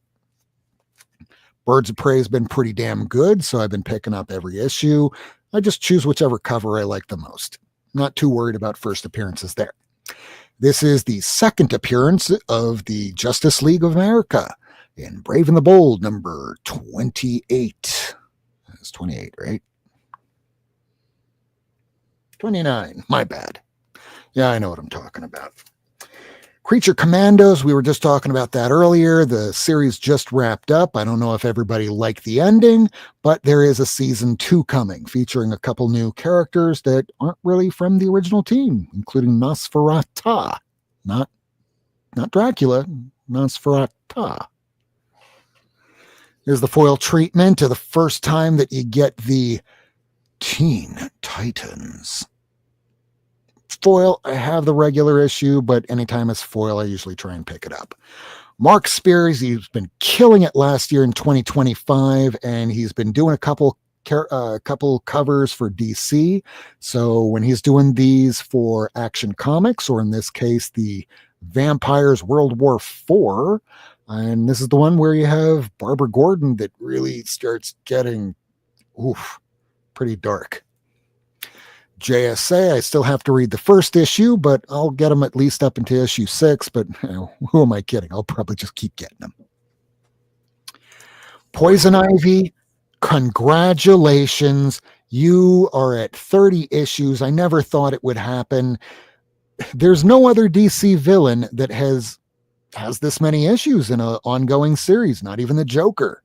Birds of Prey has been pretty damn good, so I've been picking up every issue. I just choose whichever cover I like the most. Not too worried about first appearances there. This is the second appearance of the Justice League of America in Brave and the Bold, number 28. That's 28, right? 29, my bad. Yeah, I know what I'm talking about. Creature Commandos, we were just talking about that earlier. The series just wrapped up. I don't know if everybody liked the ending, but there is a season 2 coming featuring a couple new characters that aren't really from the original team, including Nosferatu. Not Dracula, Nosferatu. Here's the foil treatment of the first time that you get the Teen Titans. Foil, I have the regular issue, but anytime it's foil, I usually try and pick it up. Mark Spears, he's been killing it last year in 2025, and he's been doing a couple covers for DC. So when he's doing these for Action Comics, or in this case, the Vampires World War IV, and this is the one where you have Barbara Gordon that really starts getting pretty dark. JSA, I still have to read the first issue, but I'll get them at least up into issue 6, but who am I kidding? I'll probably just keep getting them. Poison Ivy, congratulations. You are at 30 issues. I never thought it would happen. There's no other DC villain that has this many issues in an ongoing series, not even the Joker.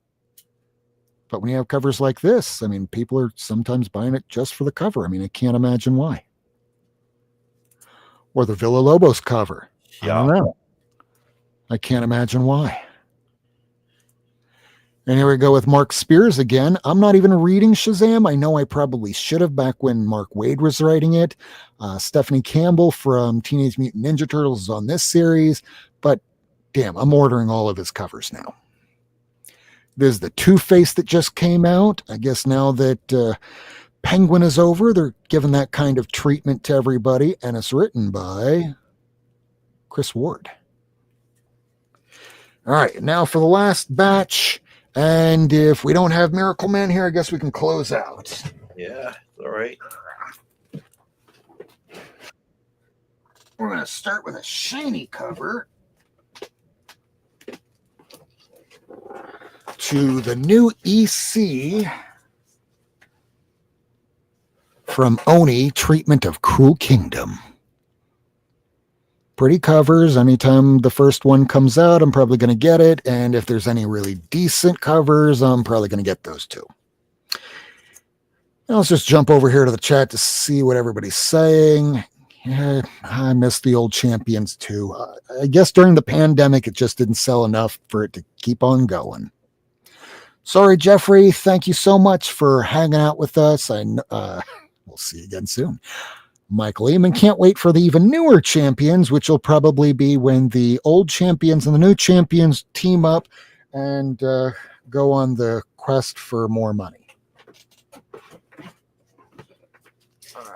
But when you have covers like this, I mean, people are sometimes buying it just for the cover. I mean, I can't imagine why. Or the Villa Lobos cover. Yeah. I don't know. I can't imagine why. And here we go with Mark Spears again. I'm not even reading Shazam. I know I probably should have back when Mark Waid was writing it. Stephanie Campbell from Teenage Mutant Ninja Turtles is on this series. But damn, I'm ordering all of his covers now. There's the Two-Face that just came out. I guess now that Penguin is over, they're giving that kind of treatment to everybody, and it's written by Chris Ward. All right, now for the last batch, and if we don't have Miracleman here, I guess we can close out. Yeah, all right. We're going to start with a shiny cover to the new EC from Oni, Treatment of Cruel Kingdom. Pretty covers. Anytime the first one comes out, I'm probably going to get it. And if there's any really decent covers, I'm probably going to get those too. Now let's just jump over here to the chat to see what everybody's saying. Yeah, I miss the old champions too. I guess during the pandemic, it just didn't sell enough for it to keep on going. Sorry, Jeffrey. Thank you so much for hanging out with us. We'll see you again soon. Michael Eamon, can't wait for the even newer champions, which will probably be when the old champions and the new champions team up and go on the quest for more money.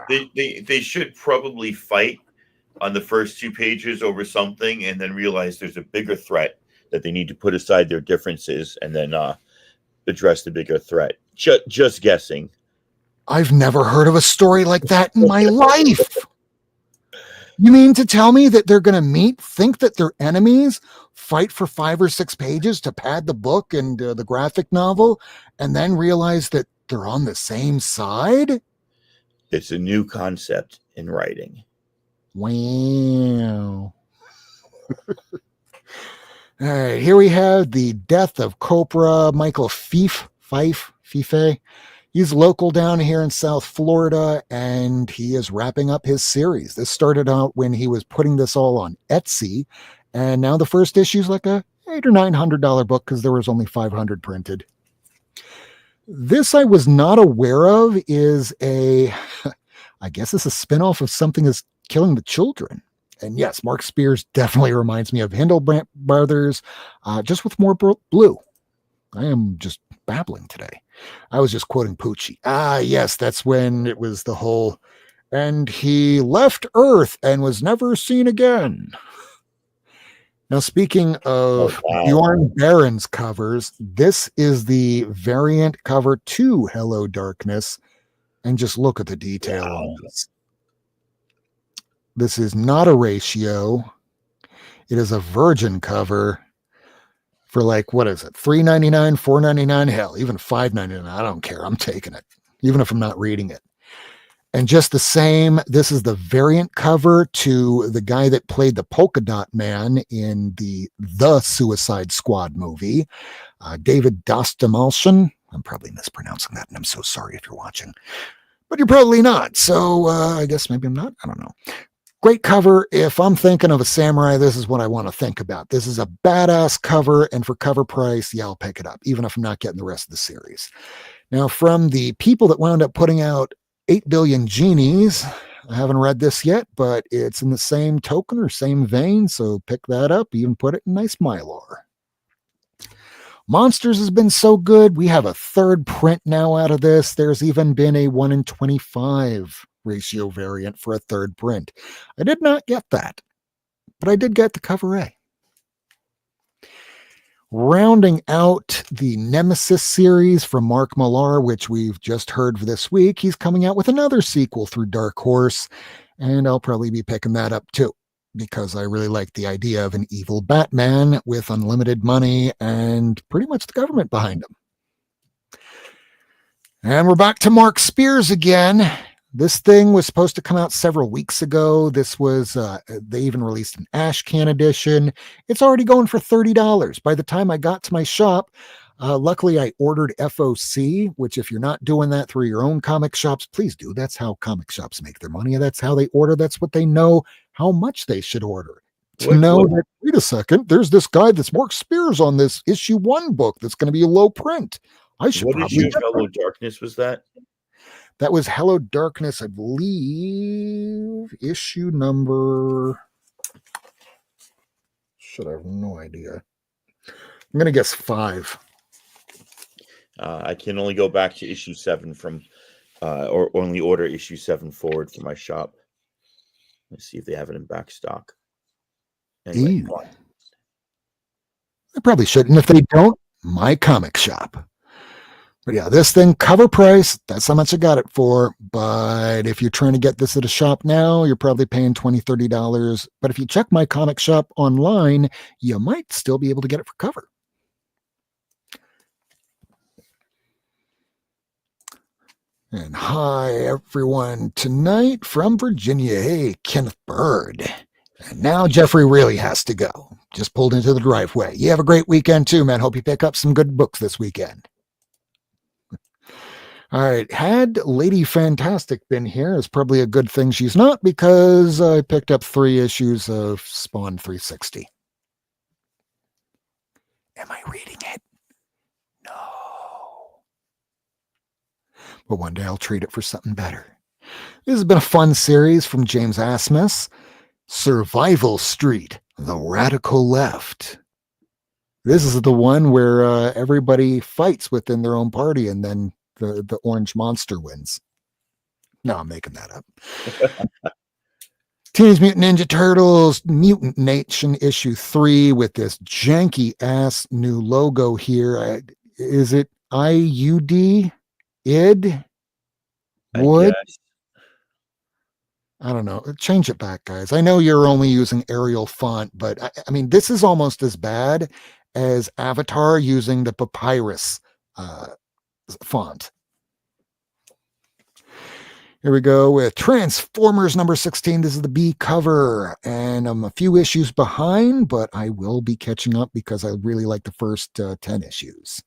They should probably fight on the first 2 pages over something and then realize there's a bigger threat that they need to put aside their differences and then address the bigger threat. Just guessing. I've never heard of a story like that in my life. You mean to tell me that they're going to meet, think that they're enemies, fight for 5 or 6 pages to pad the book and the graphic novel, and then realize that they're on the same side? It's a new concept in writing. Wow. All right, here we have the death of Copra Michael Fife. He's local down here in South Florida, and he is wrapping up his series. This started out when he was putting this all on Etsy, and now the first issue is like a $800 or $900 book because there was only 500 printed. This I was not aware of is I guess it's a spinoff of Something Is Killing the Children. And yes, Mark Spears definitely reminds me of Hindle Brothers, just with more blue. I am just babbling today. I was just quoting Poochie. Yes, that's when it was the whole, and he left Earth and was never seen again. Now, speaking of Bjorn Barron's covers, this is the variant cover to Hello Darkness. And just look at the detail on this. This is not a ratio. It is a virgin cover for like, what is it? $3.99, $4.99, hell, even $5.99. I don't care. I'm taking it, even if I'm not reading it. And just the same, this is the variant cover to the guy that played the Polka Dot Man in the Suicide Squad movie, David Dostamalshin. I'm probably mispronouncing that, and I'm so sorry if you're watching. But you're probably not, so I guess maybe I'm not. I don't know. Great cover. If I'm thinking of a samurai, this is what I want to think about. This is a badass cover, and for cover price, yeah, I'll pick it up, even if I'm not getting the rest of the series. Now, from the people that wound up putting out 8 Billion Genies, I haven't read this yet, but it's in the same token or same vein, so pick that up, even put it in nice Mylar. Monsters has been so good. We have a third print now out of this. There's even been a 1 in 25 ratio variant for a third print. I did not get that, but I did get the cover A. Rounding out the Nemesis series from Mark Millar, which we've just heard for this week, he's coming out with another sequel through Dark Horse, and I'll probably be picking that up too, because I really like the idea of an evil Batman with unlimited money and pretty much the government behind him. And we're back to Mark Spears again. This thing was supposed to come out several weeks ago. This was, they even released an Ash Can edition. It's already going for $30. By the time I got to my shop, luckily I ordered FOC, which if you're not doing that through your own comic shops, please do. That's how comic shops make their money. That's how they order. That's what they know how much they should order. That, wait a second, there's this guy that's Mark Spears on this issue 1 book that's going to be a low print. I should what probably. Issue of Hello Darkness was that? That was Hello Darkness, I believe, issue number. Should I have no idea. I'm going to guess 5. I can only go back to issue 7 from, or only order issue 7 forward for my shop. Let's see if they have it in back stock. Anyway, they probably shouldn't. If they don't, my comic shop. But yeah, this thing, cover price, that's how much I got it for. But if you're trying to get this at a shop now, you're probably paying $20, $30. But if you check my comic shop online, you might still be able to get it for cover. And hi, everyone. Tonight from Virginia, hey, Kenneth Bird. And now Jeffrey really has to go. Just pulled into the driveway. You have a great weekend too, man. Hope you pick up some good books this weekend. All right, had Lady Fantastic been here, it's probably a good thing she's not, because I picked up 3 issues of Spawn 360. Am I reading it? No. But one day I'll treat it for something better. This has been a fun series from James Asmus. Survival Street, The Radical Left. This is the one where everybody fights within their own party and then the orange monster wins. No, I'm making that up. Teenage Mutant Ninja Turtles, Mutant Nation issue 3 with this janky ass new logo here. Is it IUD? ID? Wood? I don't know. Change it back, guys. I know you're only using Arial font, but I mean, this is almost as bad as Avatar using the Papyrus font. Here we go with Transformers number 16. This is the B cover, and I'm a few issues behind, but I will be catching up because I really like the first 10 issues.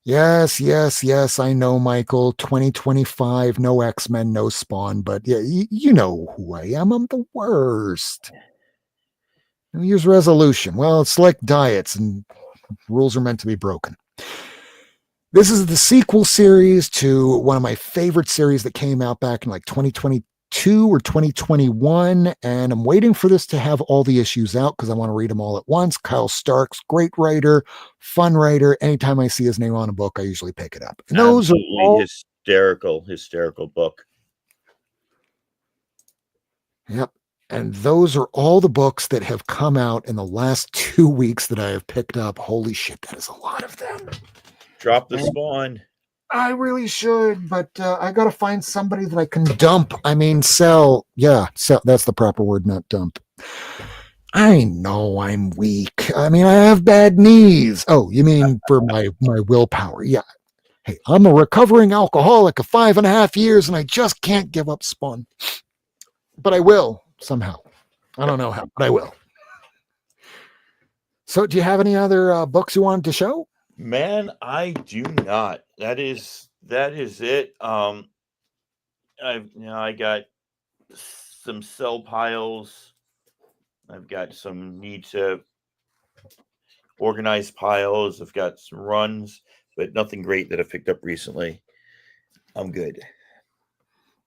Yes, yes, yes. I know, Michael. 2025, no X-Men, no Spawn, but yeah, you know who I am. I'm the worst. New Year's resolution. Well, it's like diets, and rules are meant to be broken. This is the sequel series to one of my favorite series that came out back in like 2022 or 2021. And I'm waiting for this to have all the issues out because I want to read them all at once. Kyle Starks, great writer, fun writer. Anytime I see his name on a book, I usually pick it up. And those are Absolutely all. hysterical book. Yep. And those are all the books that have come out in the last 2 weeks that I have picked up. Holy shit, that is a lot of them. Drop the Spawn. I really should, but I got to find somebody that I can dump. I mean, sell. Yeah, sell. That's the proper word, not dump. I know I'm weak. I mean, I have bad knees. Oh, you mean for my willpower? Yeah. Hey, I'm a recovering alcoholic of 5.5 years, and I just can't give up Spawn. But I will somehow. I don't know how, but I will. So, do you have any other books you wanted to show? Man, I do not. That is it. I got some sell piles. I've got some need to organize piles. I've got some runs, but nothing great that I've picked up recently. I'm good.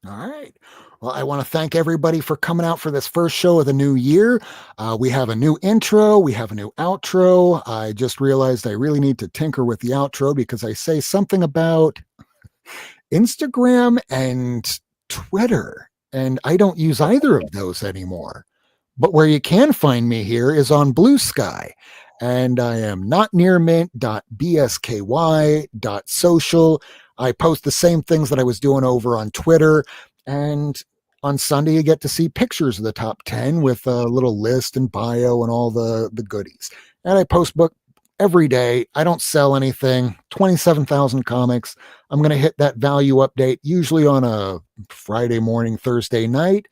All right. Well, I want to thank everybody for coming out for this first show of the new year. We have a new intro. We have a new outro. I just realized I really need to tinker with the outro because I say something about Instagram and Twitter, and I don't use either of those anymore. But where you can find me here is on Blue Sky. And I am notnearmint.bsky.social. I post the same things that I was doing over on Twitter. And on Sunday, you get to see pictures of the top 10 with a little list and bio and all the goodies. And I post book every day. I don't sell anything. 27,000 comics. I'm going to hit that value update usually on a Friday morning, Thursday night.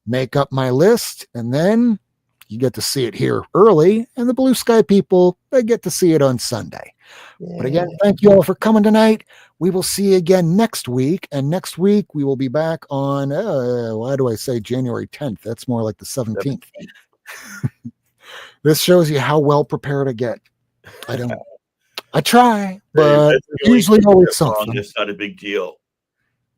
Make up my list, and then you get to see it here early, and the Blue Sky people, they get to see it on Sunday. But again, thank you all for coming tonight. We will see you again next week, and next week we will be back on, why do I say January 10th? That's more like the 17th. This shows you how well prepared I get. I try, but usually always something. It's not a big deal.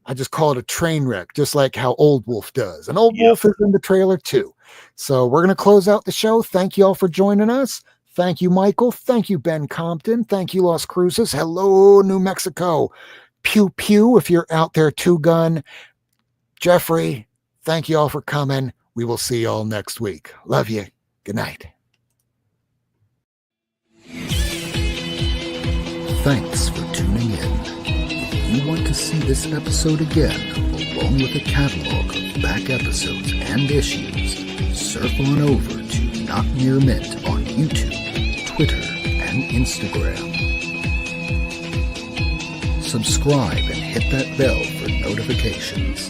I just call it a train wreck, just like how Old Wolf does. And Old Wolf is in the trailer too. So we're going to close out the show. Thank you all for joining us. Thank you, Michael. Thank you, Ben Compton. Thank you, Las Cruces. Hello, New Mexico. Pew, pew, if you're out there, two gun. Jeffrey, thank you all for coming. We will see you all next week. Love you. Good night. Thanks for tuning in. If you want to see this episode again, along with a catalog of back episodes and issues, surf on over to Not Near Mint on YouTube, Twitter, and Instagram. Subscribe and hit that bell for notifications.